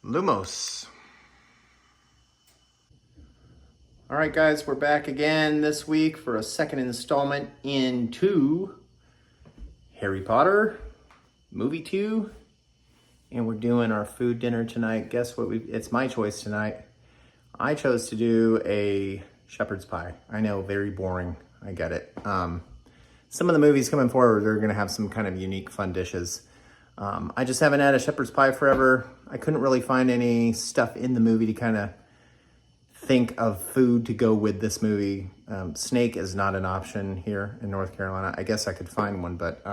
Lumos. All right, guys, we're back again this week for a second installment into Harry Potter Movie 2. And we're doing our food dinner tonight. Guess what? It's my choice tonight. I chose to do a shepherd's pie. I know, very boring. I get it. Some of the movies coming forward are going to have some kind of unique, fun dishes. I just haven't had a shepherd's pie forever. I couldn't really find any stuff in the movie to kind of think of food to go with this movie. Snake is not an option here in North Carolina. I guess I could find one, but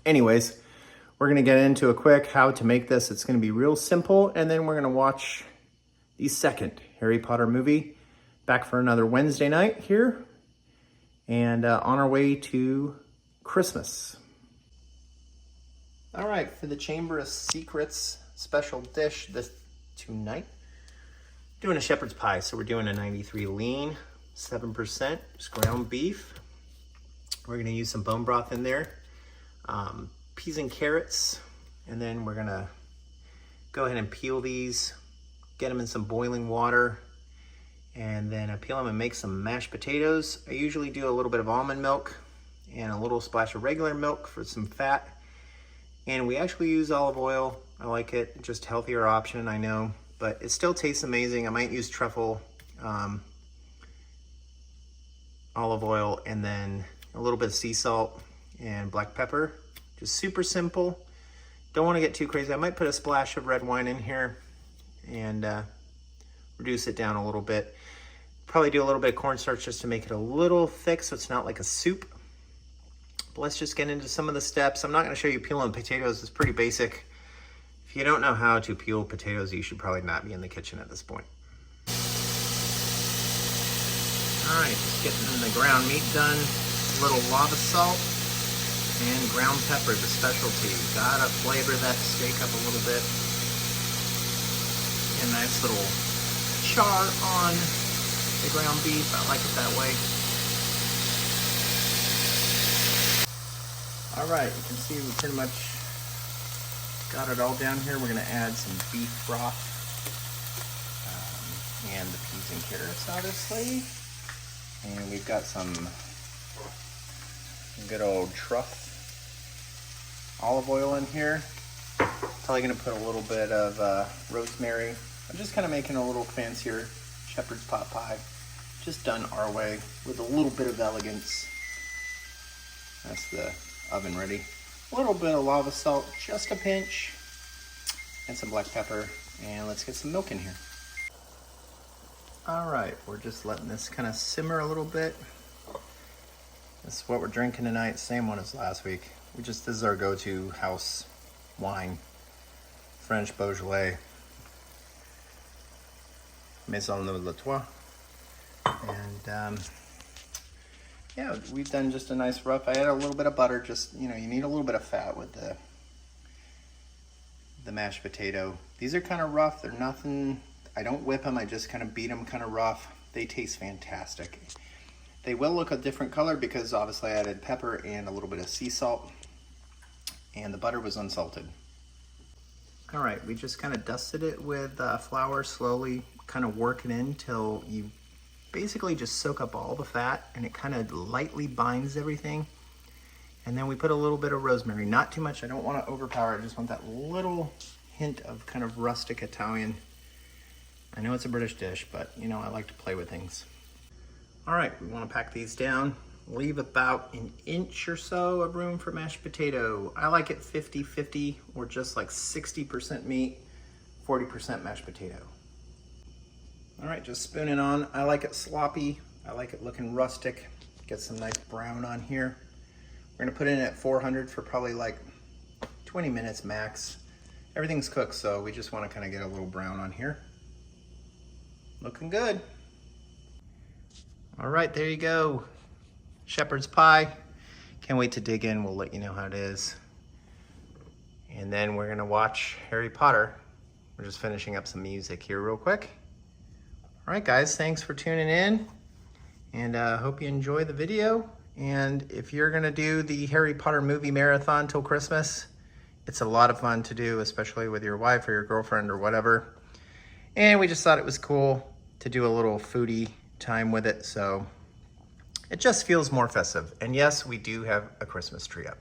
anyways, we're going to get into a quick how to make this. It's going to be real simple, and then we're going to watch the second Harry Potter movie. Back for another Wednesday night here, and on our way to Christmas. All right, for the Chamber of Secrets special dish this tonight, doing a shepherd's pie. So we're doing a 93 lean, 7%, just ground beef. We're gonna use some bone broth in there, peas and carrots, and then we're gonna go ahead and peel these, get them in some boiling water, and then peel them and make some mashed potatoes. I usually do a little bit of almond milk and a little splash of regular milk for some fat. And we actually use olive oil. I like it, just healthier option, I know, but it still tastes amazing. I might use truffle olive oil, and then a little bit of sea salt and black pepper. Just super simple. Don't want to get too crazy. I might put a splash of red wine in here and reduce it down a little bit. Probably do a little bit of cornstarch just to make it a little thick so it's not like a soup. But let's just get into some of the steps. I'm not going to show you peeling potatoes. It's pretty basic. If you don't know how to peel potatoes, you should probably not be in the kitchen at this point. All right, just getting the ground meat done. A little lava salt and ground pepper, the specialty. Gotta flavor that steak up a little bit. And nice little char on the ground beef. I like it that way. All right, you can see we pretty much got it all down here. We're gonna add some beef broth and the peas and carrots, obviously. And we've got some good old truff olive oil in here. Probably gonna put a little bit of rosemary. I'm just kind of making a little fancier shepherd's pot pie, just done our way with a little bit of elegance. That's the oven ready. A little bit of lava salt, just a pinch, and some black pepper, and let's get some milk in here. All right, we're just letting this kind of simmer a little bit. This is what we're drinking tonight, same one as last week. This is our go-to house wine, French Beaujolais, Maison de l'Etoile. And yeah, we've done just a nice rough. I added a little bit of butter, just, you know, you need a little bit of fat with the mashed potato. These are kind of rough. They're nothing, I don't whip them. I just kind of beat them kind of rough. They taste fantastic. They will look a different color because obviously I added pepper and a little bit of sea salt, and the butter was unsalted. All right, we just kind of dusted it with flour, slowly kind of work it in till you basically just soak up all the fat, and it kind of lightly binds everything. And then we put a little bit of rosemary, not too much. I don't want to overpower it. I just want that little hint of kind of rustic Italian. I know it's a British dish, but you know, I like to play with things. All right, we want to pack these down. Leave about an inch or so of room for mashed potato. I like it 50-50 or just like 60% meat, 40% mashed potato. All right, just spooning on. I like it sloppy. I like it looking rustic. Get some nice brown on here. We're gonna put it in at 400 for probably like 20 minutes max. Everything's cooked, so we just wanna kind of get a little brown on here. Looking good. All right, there you go. Shepherd's pie. Can't wait to dig in. We'll let you know how it is. And then we're gonna watch Harry Potter. We're just finishing up some music here real quick. All right, guys, thanks for tuning in, and hope you enjoy the video. And if you're gonna do the Harry Potter movie marathon till Christmas, It's a lot of fun to do, especially with your wife or your girlfriend or whatever. And we just thought it was cool to do a little foodie time with it. So it just feels more festive. And yes, we do have a Christmas tree up.